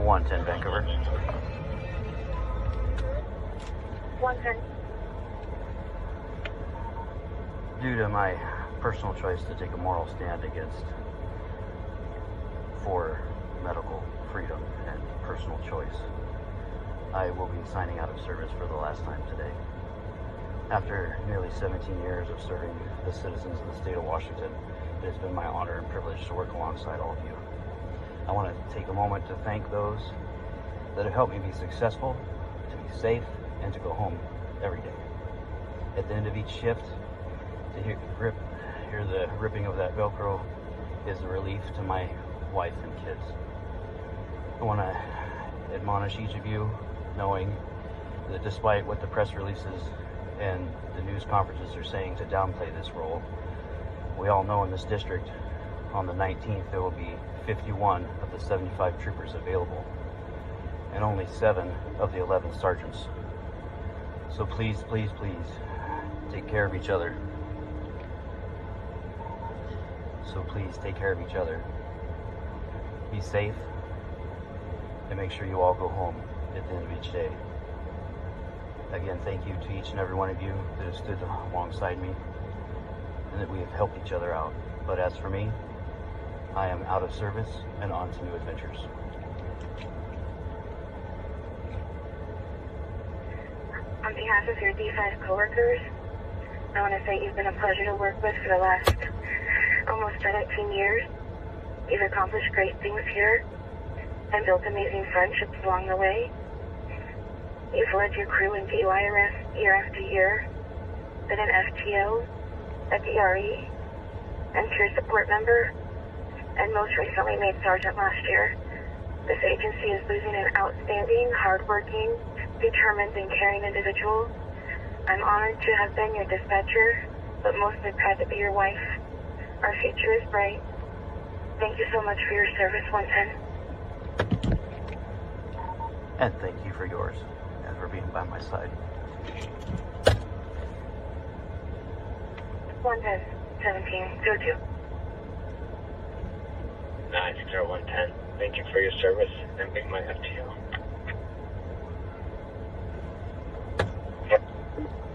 110 Vancouver. 110. Due to my personal choice to take a moral stand for medical freedom and personal choice, I will be signing out of service for the last time today. After nearly 17 years of serving the citizens of the state of Washington, it has been my honor and privilege to work alongside all of you. I want to take a moment to thank those that have helped me be successful, to be safe, and to go home every day. At the end of each shift, to hear the ripping of that Velcro is a relief to my wife and kids. I want to admonish each of you, knowing that despite what the press releases and the news conferences are saying to downplay this role, we all know in this district on the 19th there will be 51 of the 75 troopers available and only 7 of the 11 sergeants. So please, please, please take care of each other. Be safe, and make sure you all go home at the end of each day. Again, thank you to each and every one of you that have stood alongside me and that we have helped each other out. But as for me, I am out of service and on to new adventures. On behalf of your D5 coworkers, I want to say you've been a pleasure to work with for the last almost 17 years. You've accomplished great things here and built amazing friendships along the way. You've led your crew in DUI arrests year after year, been an FTO, a DRE, and peer support member, and most recently made sergeant last year. This agency is losing an outstanding, hardworking, determined, and caring individual. I'm honored to have been your dispatcher, but mostly proud to be your wife. Our future is bright. Thank you so much for your service, 110. And thank you for yours and for being by my side. 110, 1702. 90110. Thank you for your service and being my FTO.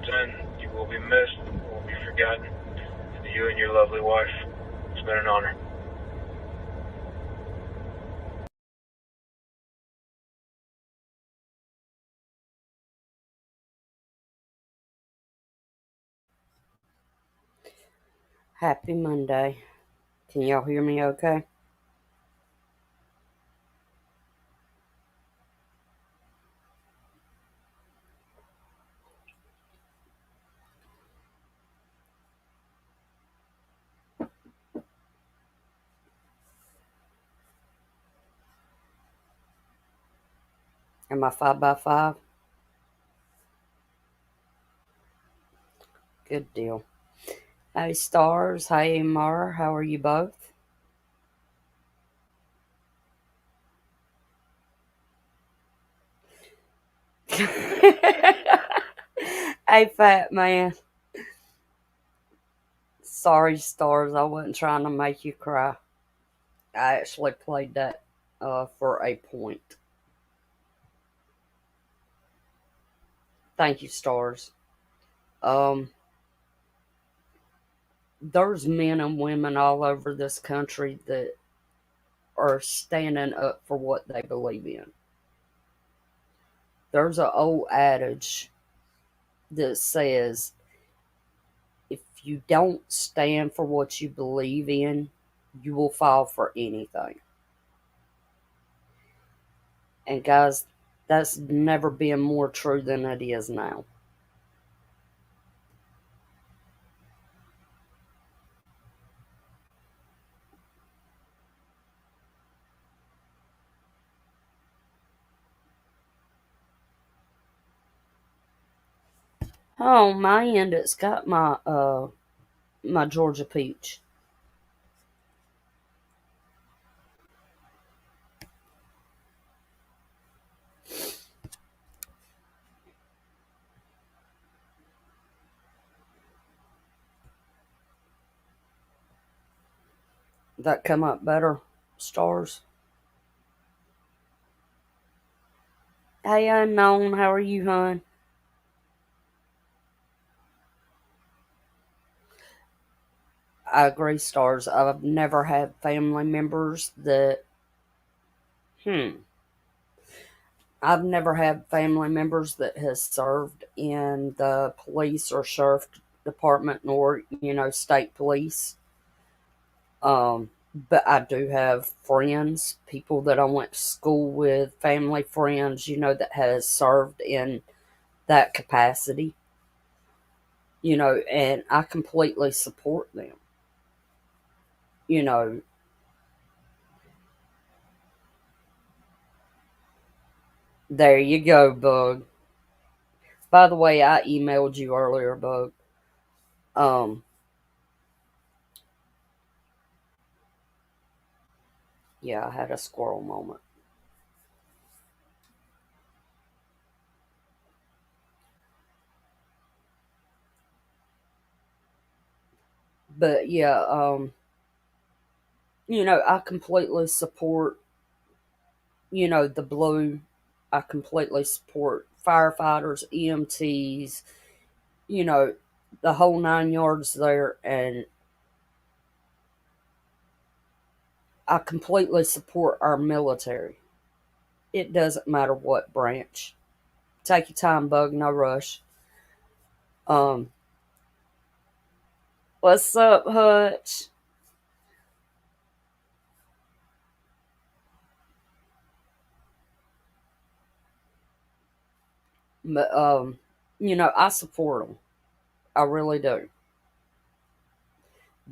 10, you will be missed, you will be forgotten. To you and your lovely wife, it's been an honor. Happy Monday. Can y'all hear me okay? Am I 5x5? Good deal. Hey, Stars. Hey, Mar. How are you both? Hey, fat man. Sorry, Stars. I wasn't trying to make you cry. I actually played that for a point. Thank you, Stars. There's men and women all over this country that are standing up for what they believe in. There's an old adage that says if you don't stand for what you believe in, you will fall for anything. And guys, that's never been more true than it is now. Oh, on my end, it's got my Georgia peach. That come up better, Stars? Hey, Unknown, how are you, hon? I agree, Stars. I've never had family members that. Hmm. I've never had family members that has served in the police or sheriff department nor, state police. But I do have friends, people that I went to school with, family friends, that has served in that capacity, and I completely support them. You know, there you go, Bug. By the way, I emailed you earlier, Bug. Um, yeah, I had a squirrel moment. But yeah, I completely support, the blue. I completely support firefighters, EMTs, you know, the whole 9 yards there. And I completely support our military. It doesn't matter what branch. Take your time, Bug, no rush. Um, what's up, Hutch? But, I support them. I really do.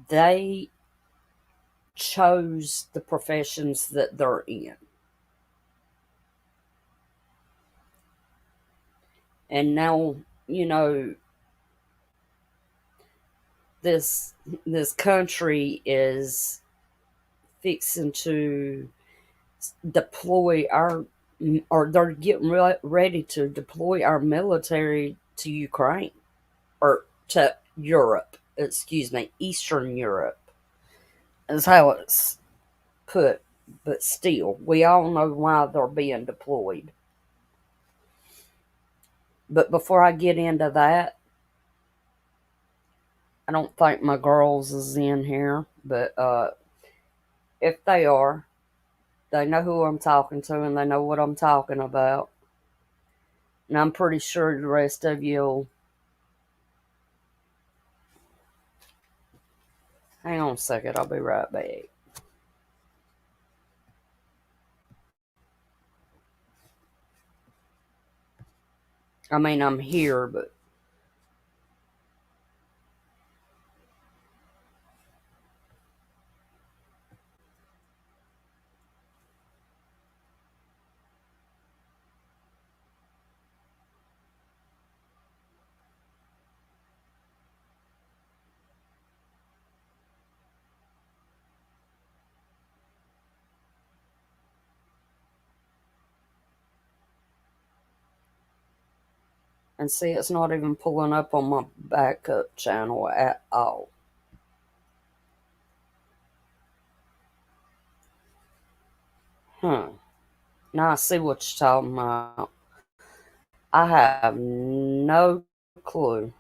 They chose the professions that they're in. And now, you know, this this country is fixing to deploy our or they're getting ready to deploy our military to Ukraine or to Europe, excuse me, Eastern Europe is how it's put. But still, we all know why they're being deployed. But before I get into that, I don't think my girls is in here, but if they are, they know who I'm talking to and they know what I'm talking about. And I'm pretty sure the rest of you'll. Hang on a second, I'll be right back. I mean, I'm here, but. And see, it's not even pulling up on my backup channel at all. Huh. Now I see what you're talking about. I have no clue.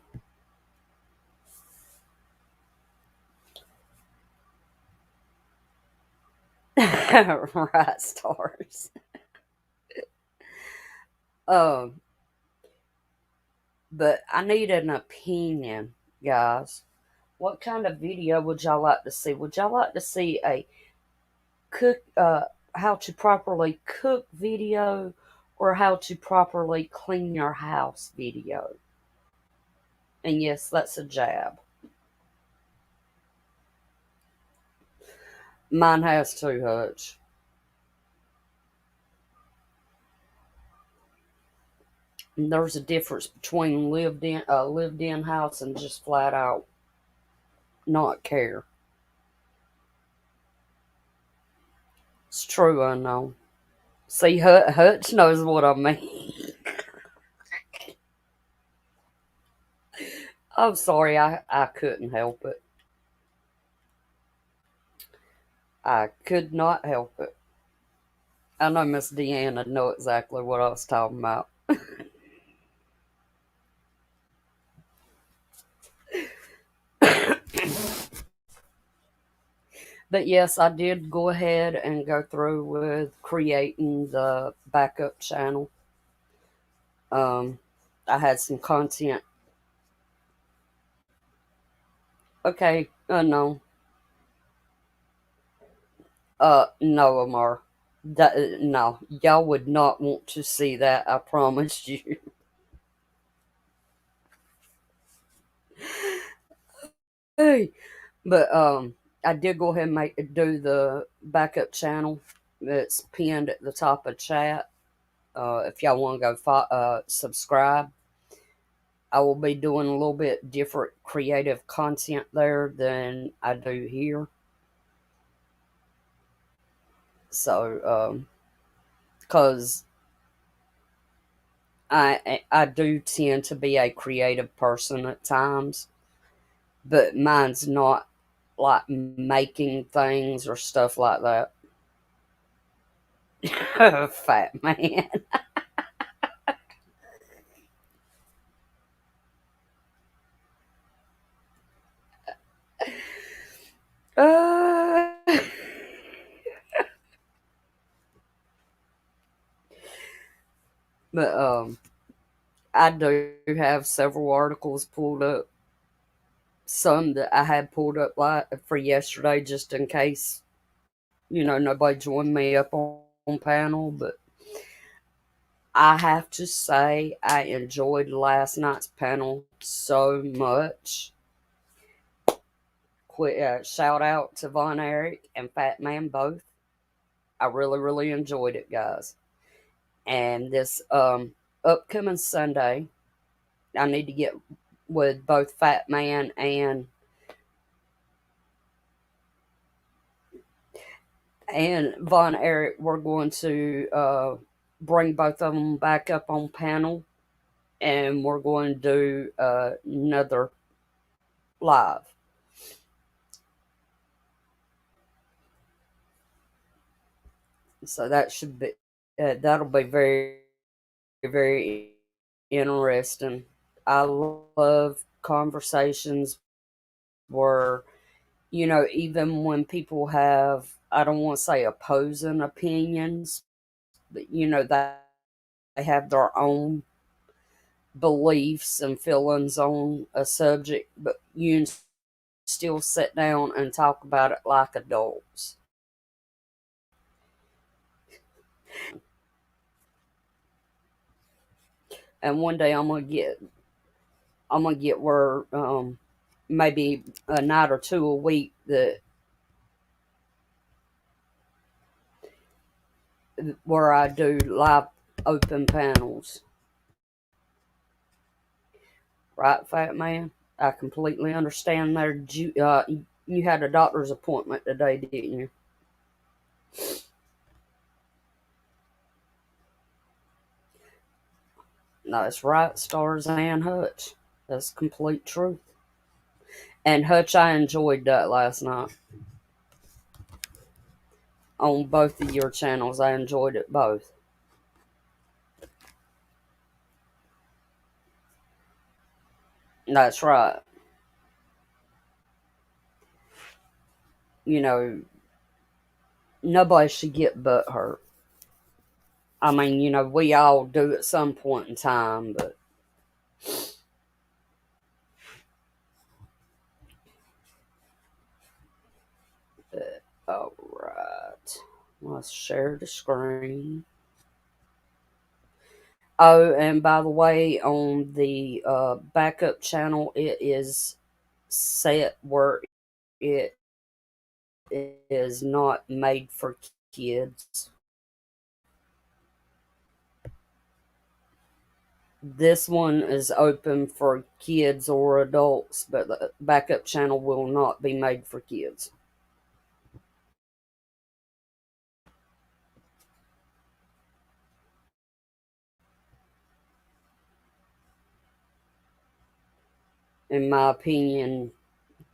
Right, stars. Um, but I need an opinion, guys. What kind of video would y'all like to see? Would y'all like to see a cook how to properly cook video or how to properly clean your house video? And yes, that's a jab. Mine has too, Hutch. And there's a difference between lived in house and just flat out not care. It's true, Unknown. See, Hutch knows what I mean. I'm sorry, I couldn't help it. I could not help it. I know Miss Deanna know exactly what I was talking about. But yes, I did go ahead and go through with creating the backup channel. Um, I had some content. Okay, no, no, Amar. No, y'all would not want to see that. I promise you. Hey, but I did go ahead and do the backup channel. It's pinned at the top of chat. If y'all want to go subscribe, I will be doing a little bit different creative content there than I do here. So, because I do tend to be a creative person at times, but mine's not like making things or stuff like that. Fat man. Uh, but I do have several articles pulled up. Some that I had pulled up like for yesterday, just in case nobody joined me up on panel. But I have to say I enjoyed last night's panel so much. Shout out to Von Erich and Fat Man both. I really, really enjoyed it, guys. And this upcoming Sunday, I need to get with both Fat Man and Von Erich. We're going to bring both of them back up on panel, and we're going to do another live. So that should be that'll be very, very interesting. I love conversations where even when people have, I don't want to say opposing opinions, but they have their own beliefs and feelings on a subject, but you can still sit down and talk about it like adults. And one day I'm gonna get where maybe a night or two a week that where I do live open panels. Right, Fat Man? I completely understand there. You had a doctor's appointment today, didn't you? No, that's right. Stars and Hutch. That's complete truth. And Hutch, I enjoyed that last night. On both of your channels, I enjoyed it both. That's right. You know, nobody should get butt hurt. I mean, we all do at some point in time, but all right. Let's share the screen. Oh, and by the way, on the backup channel, it is set where it is not made for kids. This one is open for kids or adults, but the backup channel will not be made for kids. In my opinion,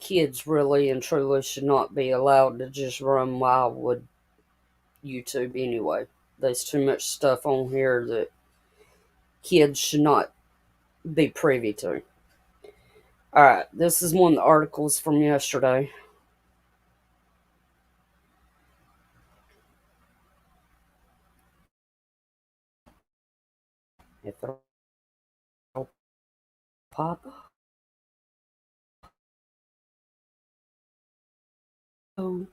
kids really and truly should not be allowed to just run wild with YouTube anyway. There's too much stuff on here that kids should not be privy to. All right, this is one of the articles from yesterday. If it'll pop up. Oh,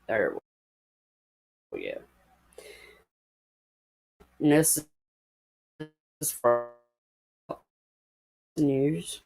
there we go. And this is from news.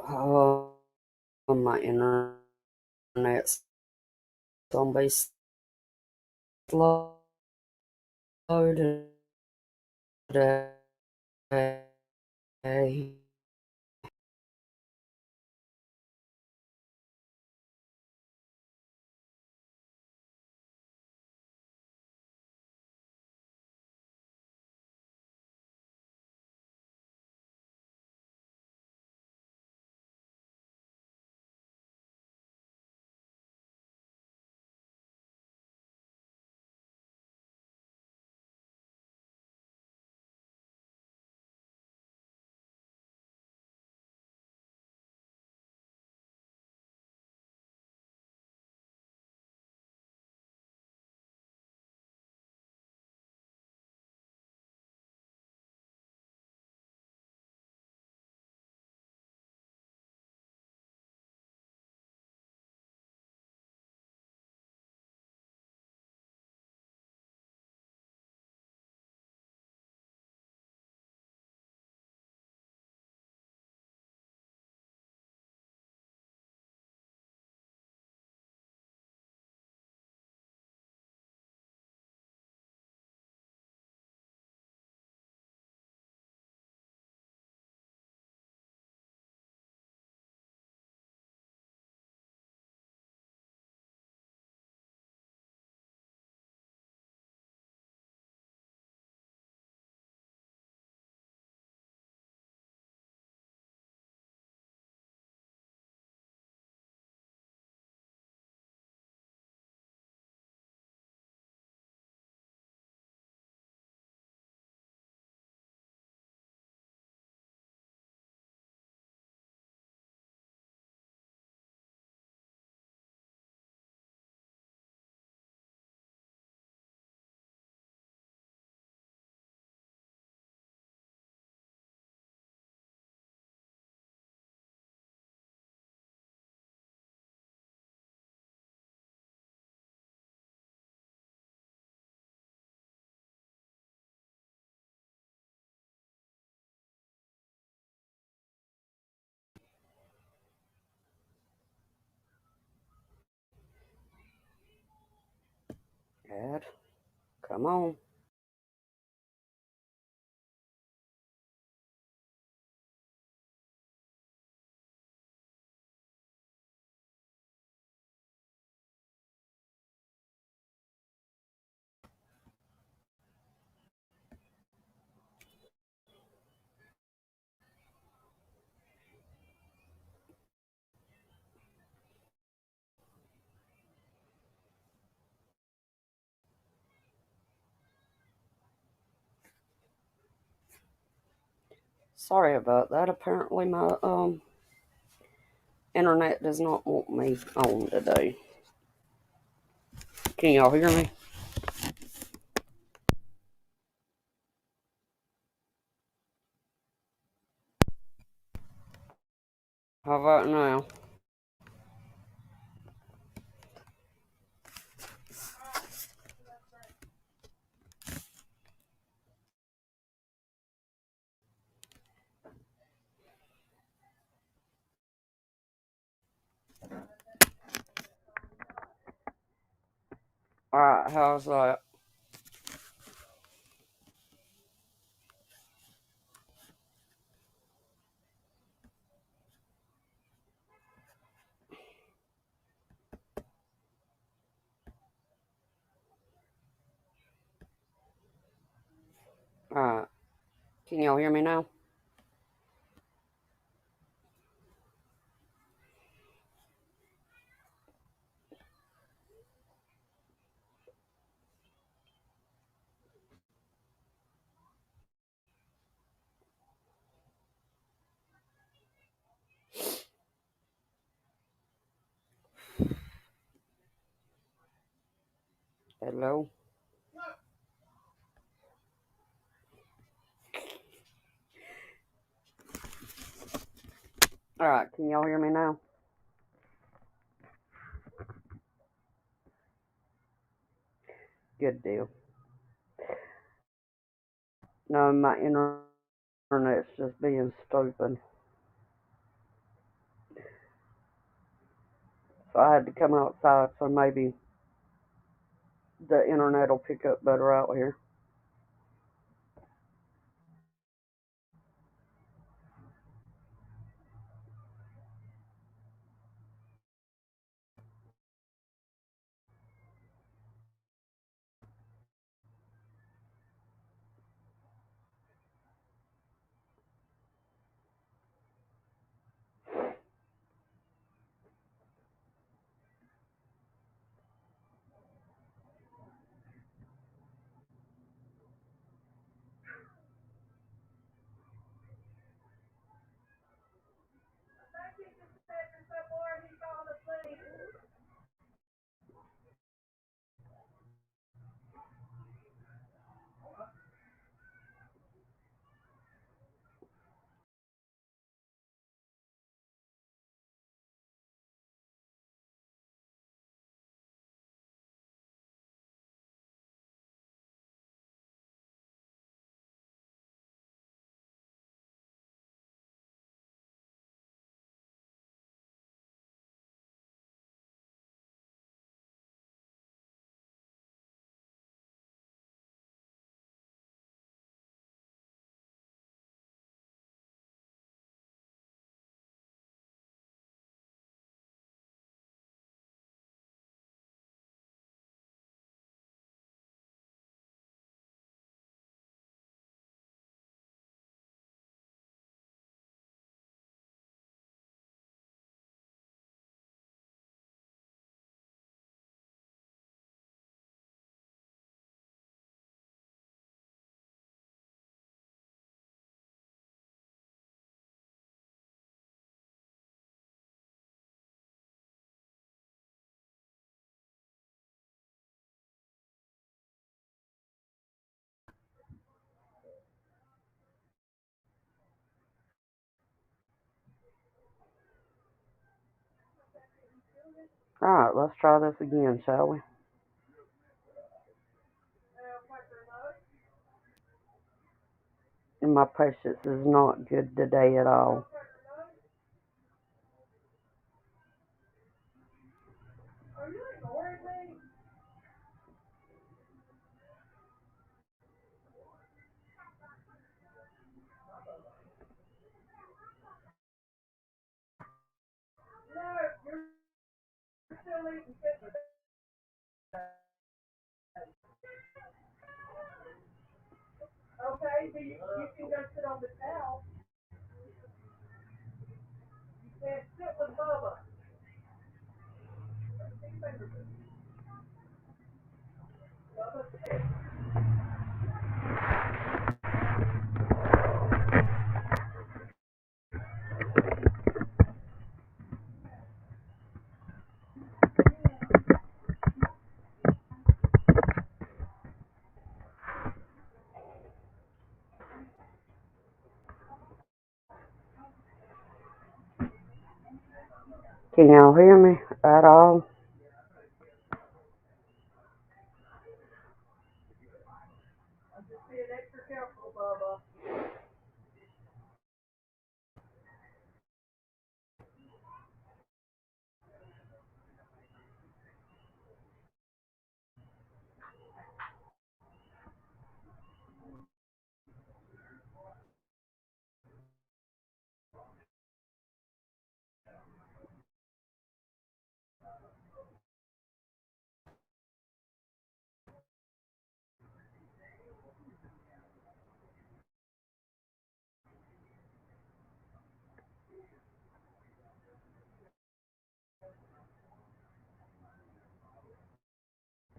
Oh, my internet's gonna be slow today. Dad, come on. Sorry about that. Apparently my internet does not want me on today. Can y'all hear me? How about now? Alright, how's that? Alright. Can y'all hear me now? Hello? Alright, can y'all hear me now? Good deal. No, my internet's just being stupid. So I had to come outside so maybe the internet will pick up better out here. Alright, let's try this again, shall we? And my patience is not good today at all. Can y'all hear me at all?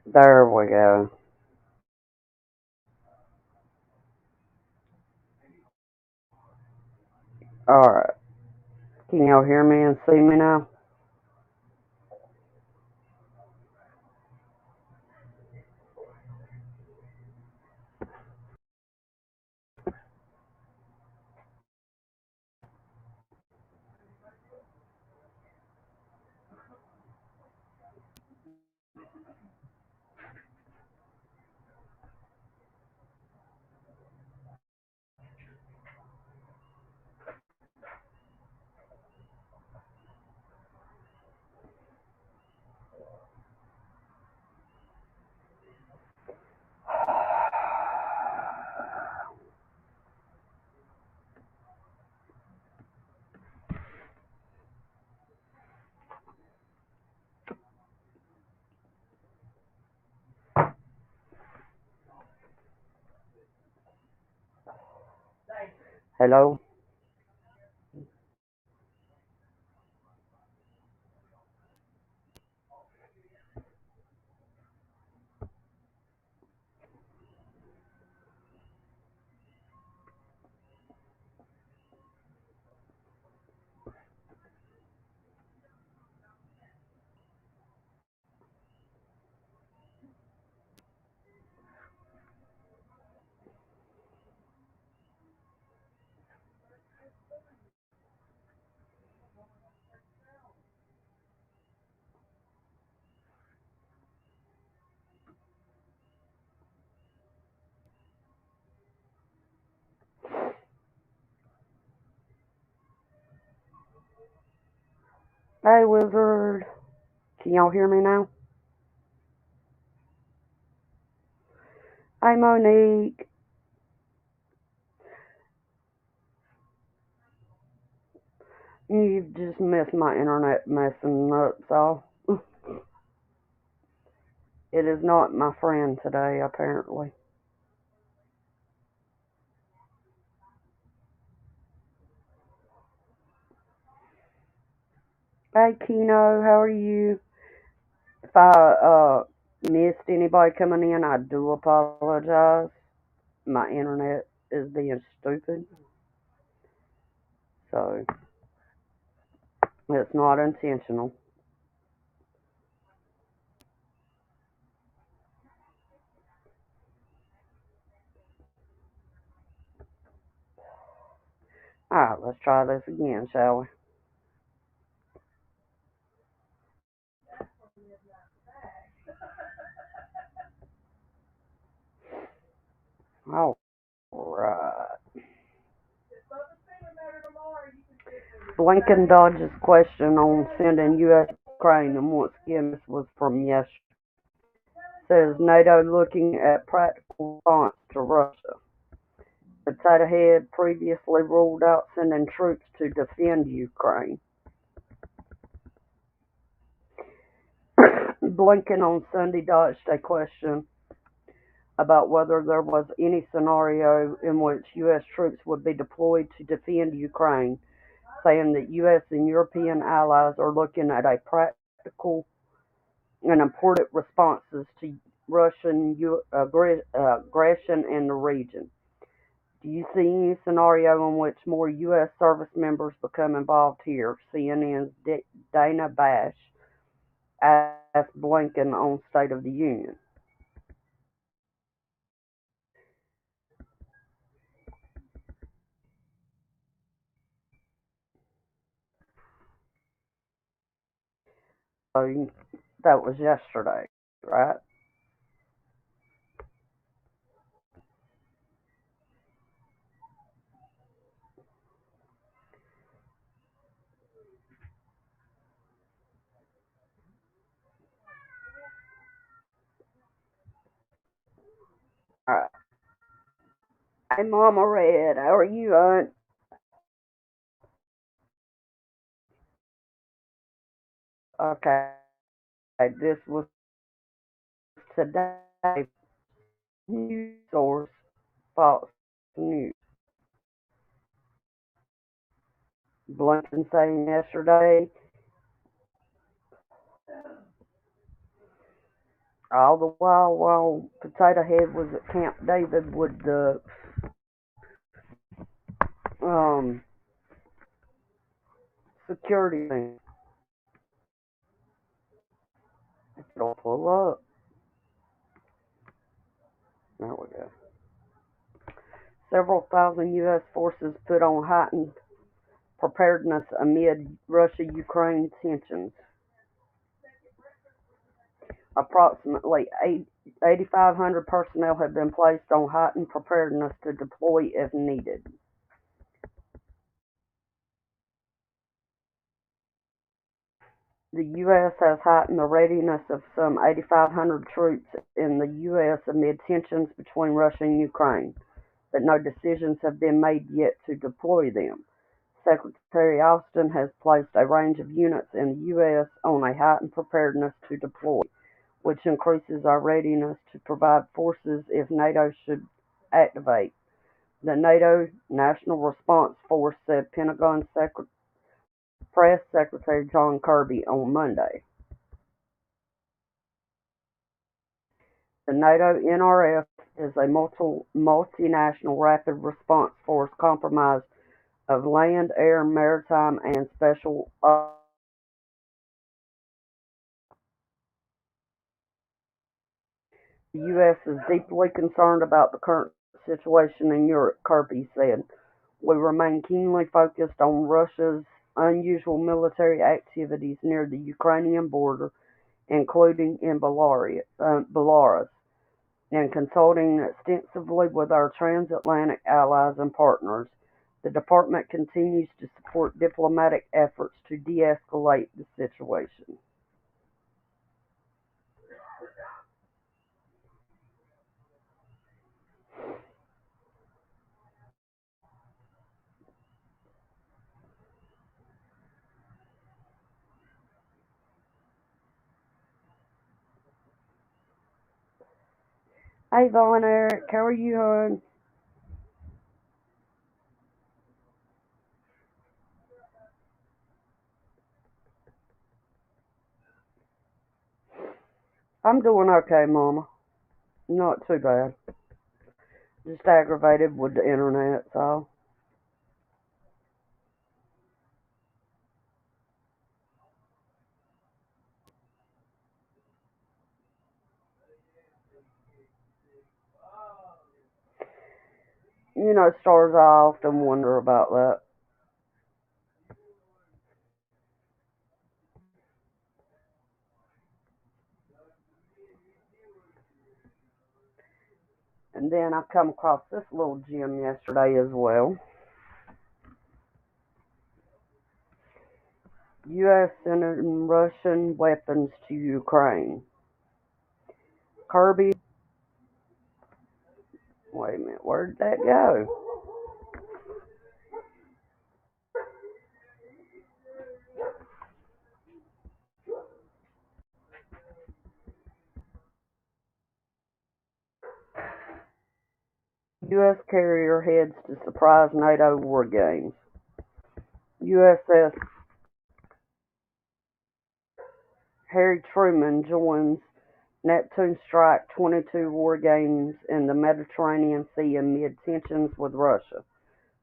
There we go. Alright. Can y'all hear me and see me now? Hello? Hey, Wizard. Can y'all hear me now? Hey, Monique. You've just missed my internet messing up, so. It is not my friend today, apparently. Hey, Kino, how are you? If I missed anybody coming in, I do apologize. My internet is being stupid, so it's not intentional. Alright, let's try this again, shall we? Alright. Blinken dodges question on sending U.S. Ukraine, and once again, this was from yesterday. Says NATO looking at practical response to Russia. Potato Head previously ruled out sending troops to defend Ukraine. Blinken on Sunday dodged a question about whether there was any scenario in which U.S. troops would be deployed to defend Ukraine, saying that U.S. and European allies are looking at a practical and important responses to Russian aggression in the region. Do you see any scenario in which more U.S. service members become involved here? CNN's Dana Bash asked Blinken on State of the Union. So that was yesterday, right? Alright. Hey, Mama Red, how are you, Aunt? Okay, this was today. News source, Fox News. Blinken saying yesterday, all the while Potato Head was at Camp David with the um security thing. It'll pull up. There we go. Several thousand U.S. forces put on heightened preparedness amid Russia-Ukraine tensions. Approximately 8,500 personnel have been placed on heightened preparedness to deploy if needed. The U.S. has heightened the readiness of some 8,500 troops in the U.S. amid tensions between Russia and Ukraine, but no decisions have been made yet to deploy them. Secretary Austin has placed a range of units in the U.S. on a heightened preparedness to deploy, which increases our readiness to provide forces if NATO should activate. The NATO National Response Force said Pentagon Press Secretary John Kirby on Monday. The NATO NRF is a multinational rapid response force comprised of land, air, maritime, and special The U.S. is deeply concerned about the current situation in Europe, Kirby said. We remain keenly focused on Russia's unusual military activities near the Ukrainian border, including in Belarus, and consulting extensively with our transatlantic allies and partners. The department continues to support diplomatic efforts to de-escalate the situation. Hey, Von Eric, how are you, hon? I'm doing okay, Mama. Not too bad. Just aggravated with the internet, so. Stars, I often wonder about that. And then I come across this little gem yesterday as well. U.S. sending Russian weapons to Ukraine. Kirby, wait a minute, where'd that go? U.S. carrier heads to surprise NATO war games. USS Harry Truman joins Neptune Strike 22 war games in the Mediterranean Sea amid tensions with Russia.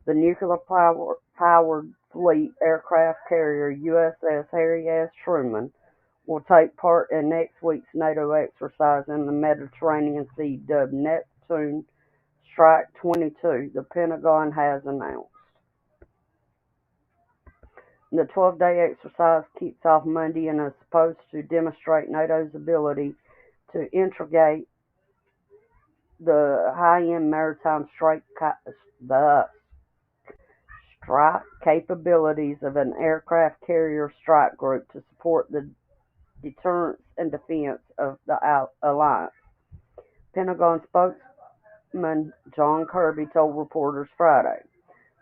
The nuclear-powered fleet aircraft carrier USS Harry S. Truman will take part in next week's NATO exercise in the Mediterranean Sea dubbed Neptune Strike 22, the Pentagon has announced. The 12-day exercise kicks off Monday and is supposed to demonstrate NATO's ability to integrate the high-end maritime strike capabilities of an aircraft carrier strike group to support the deterrence and defense of the alliance. Pentagon spokesman John Kirby told reporters Friday.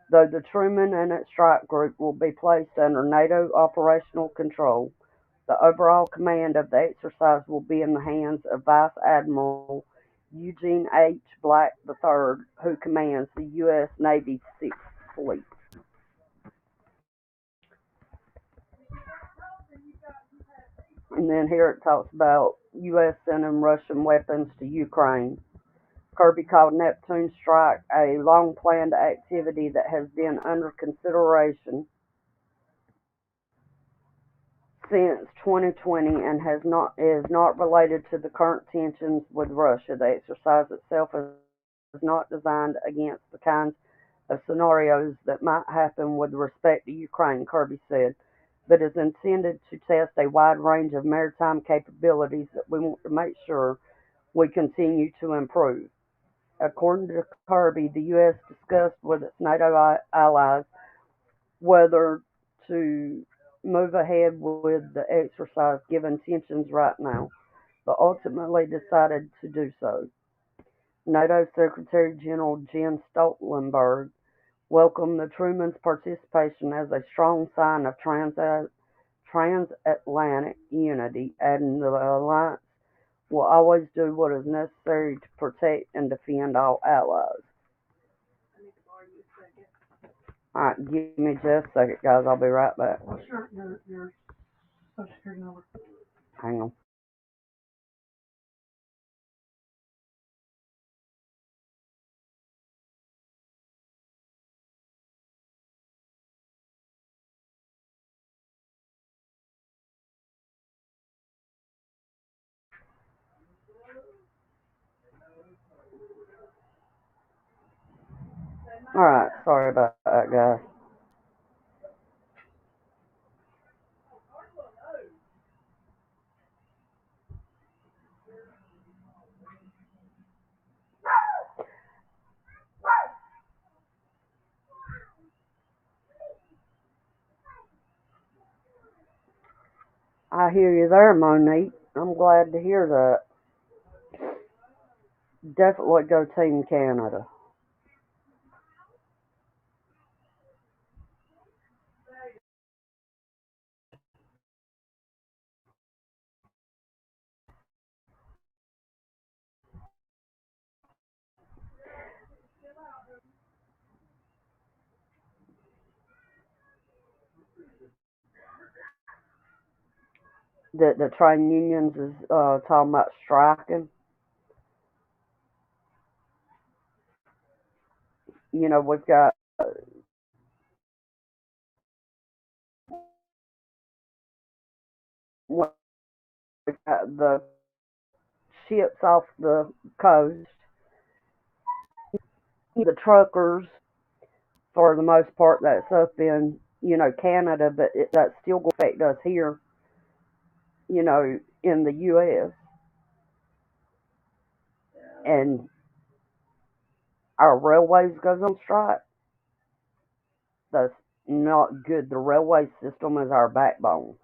Though the Truman and its strike group will be placed under NATO operational control, the overall command of the exercise will be in the hands of Vice Admiral Eugene H. Black III, who commands the U.S. Navy's Sixth Fleet. And then here it talks about U.S. sending Russian weapons to Ukraine. Kirby called Neptune Strike a long-planned activity that has been under consideration since 2020 and is not related to the current tensions with Russia. The exercise itself is not designed against the kinds of scenarios that might happen with respect to Ukraine, Kirby said, but is intended to test a wide range of maritime capabilities that we want to make sure we continue to improve. According to Kirby, the U.S. discussed with its NATO allies whether to move ahead with the exercise given tensions right now, but ultimately decided to do so. NATO Secretary General Jens Stoltenberg welcomed the Truman's participation as a strong sign of transatlantic unity, adding the alliance will always do what is necessary to protect and defend all allies. Alright, give me just a second, guys. I'll be right back. What's your social security number? Hang on. Alright, sorry about that, guys. I hear you there, Monique. I'm glad to hear that. Definitely go Team Canada. The train unions is talking about striking. You know, we've got the ships off the coast, the truckers, for the most part, that's up in, Canada, but that's still going to affect us here, in the U.S. And our railways goes on strike. That's not good. The railway system is our backbone.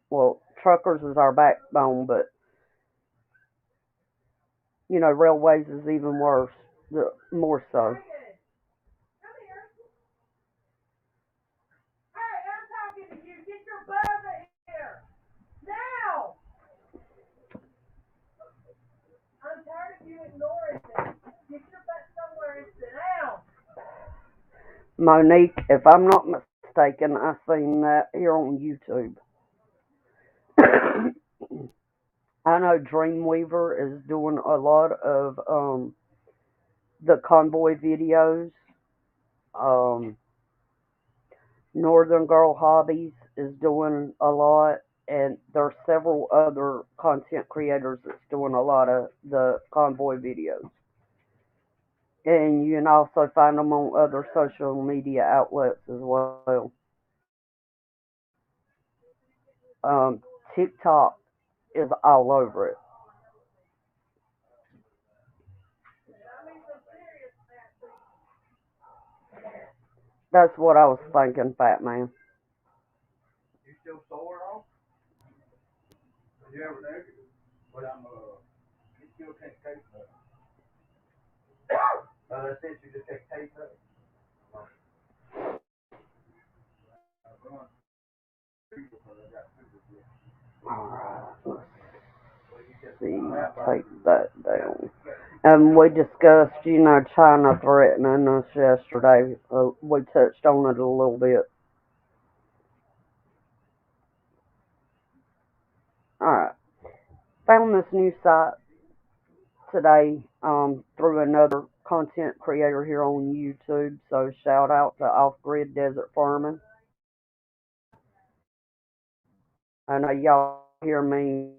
Well, truckers is our backbone, but, railways is even worse, more so. Monique, if I'm not mistaken, I seen that here on YouTube. I know Dreamweaver is doing a lot of the convoy videos. Northern Girl Hobbies is doing a lot, and there's several other content creators that's doing a lot of the convoy videos. And you can also find them on other social media outlets as well. TikTok is all over it. That's what I was thinking, Fat Man. You still sore off? You ever do? But you still can't taste it. That's it, you just can't taste it. Alright, let's see. Take that down. And we discussed, China threatening us yesterday. We touched on it a little bit. Alright. Found this new site today through another content creator here on YouTube. So shout out to Off Grid Desert Farming. I know y'all hear me.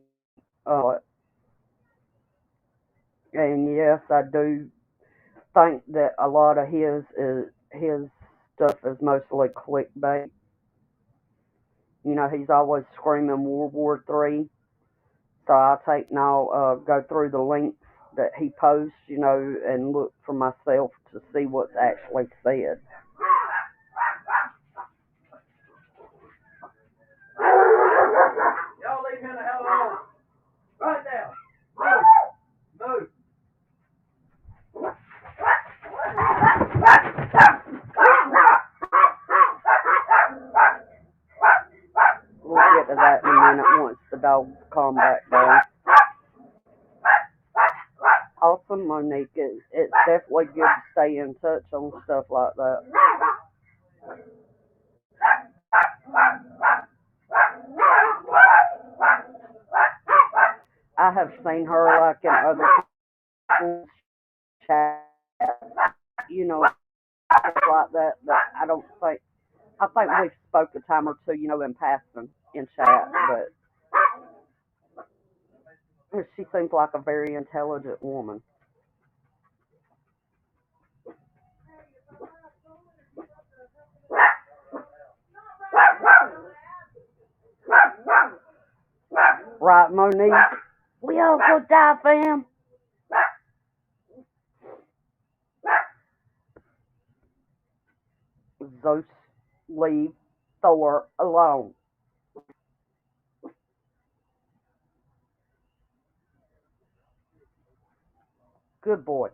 And yes, I do think that a lot of his stuff is mostly clickbait. He's always screaming World War III. So I'll take now, go through the links that he posts, and look for myself to see what's actually said. Y'all leave him the hell alone. Right now. Move. We'll get to that in a minute once the dogs calm back down. Awesome, Monique. It's definitely good to stay in touch on stuff like that. I have seen her like in other people's chat, stuff like that, but I think we spoke a time or two, in passing in chat, but she seems like a very intelligent woman. Right, Monique? We all go die, fam. Zeus, leave Thor alone. Good boy.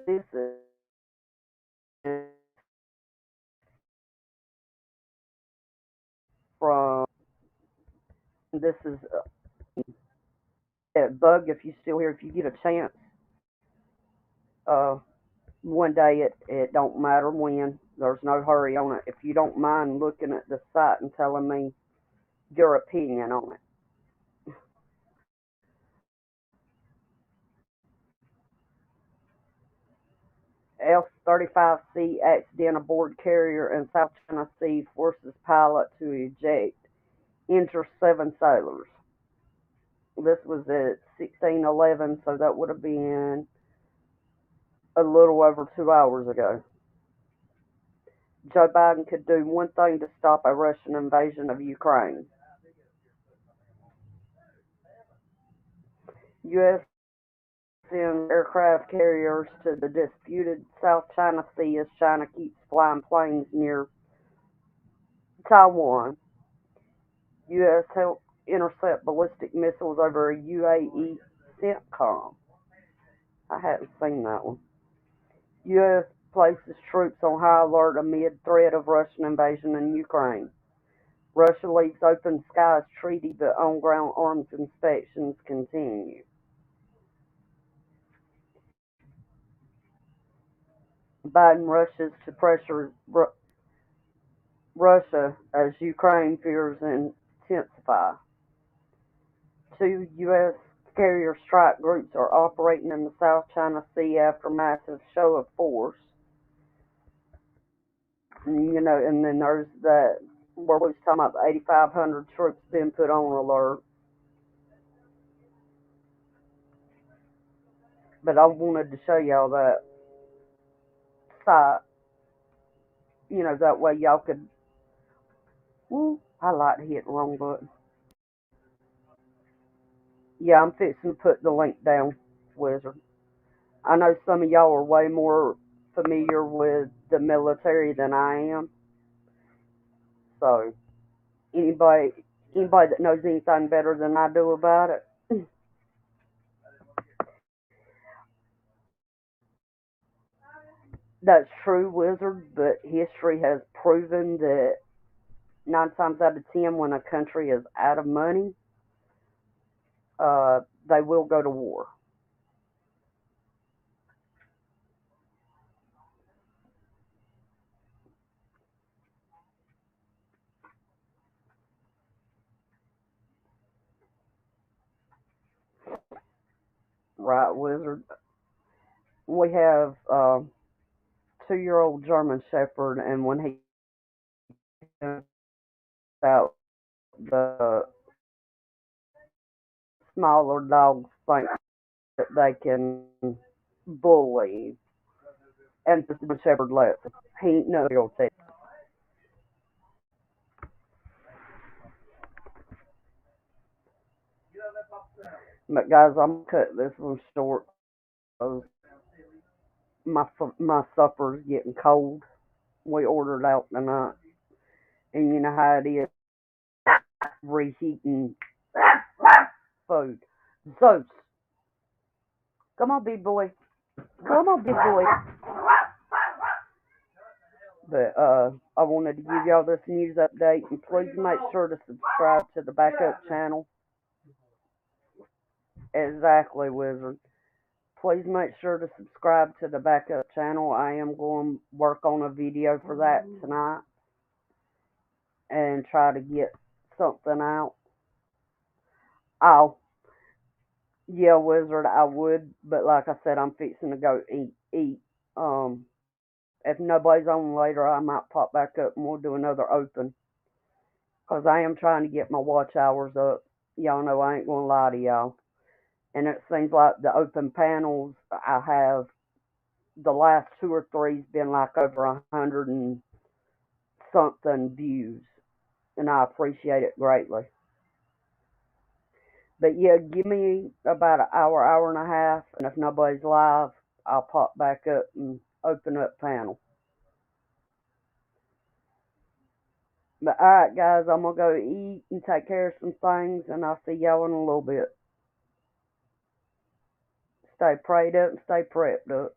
This is from, this is Bug, if you still here, if you get a chance, one day, it don't matter when, there's no hurry on it. If you don't mind looking at the site and telling me your opinion on it. F-35C accident aboard carrier in South China Sea forces pilot to eject, injure 7 sailors. This was at 16:11, so that would have been a little over 2 hours ago. Joe Biden could do one thing to stop a Russian invasion of Ukraine. U.S. sends aircraft carriers to the disputed South China Sea as China keeps flying planes near Taiwan. U.S. helped intercept ballistic missiles over a UAE CENTCOM. I hadn't seen that one. U.S. places troops on high alert amid threat of Russian invasion in Ukraine. Russia leaves open skies treaty, but on-ground arms inspections continue. Biden rushes to pressure Russia as Ukraine fears intensify. 2 U.S. carrier strike groups are operating in the South China Sea after massive show of force. And then there's that where we was talking about the 8,500 troops being put on alert. But I wanted to show y'all that site, that way y'all could. Ooh, I like to hit the wrong button. Yeah, I'm fixing to put the link down, Wizard. I know some of y'all are way more familiar with the military than I am. So anybody that knows anything better than I do about it. That's true, Wizard, but history has proven that 9 times out of 10, when a country is out of money, they will go to war. Right, Wizard? We have a 2-year-old German Shepherd, and when he out, the smaller dogs think that they can bully, and the German Shepherd lets him. He ain't no guilty. But guys, I'm gonna cut this one short because my supper's getting cold. We ordered out tonight, and you know how it is, reheating food. Zeus, come on, big boy. Come on, big boy. But I wanted to give y'all this news update, and please make sure to subscribe to the backup channel. Exactly, Wizard. Please make sure to subscribe to the backup channel. I am going to work on a video for that tonight and try to get something out. Yeah, Wizard, I would, but like I said, I'm fixing to go eat. If nobody's on later, I might pop back up and we'll do another open. Because I am trying to get my watch hours up. Y'all know I ain't going to lie to y'all. And it seems like the open panels I have, the last 2 or 3's been like over 100 and something views. And I appreciate it greatly. But yeah, give me about an hour and a half. And if nobody's live, I'll pop back up and open up panel. But alright guys, I'm going to go eat and take care of some things, and I'll see y'all in a little bit. Stay prayed up and stay prepped up.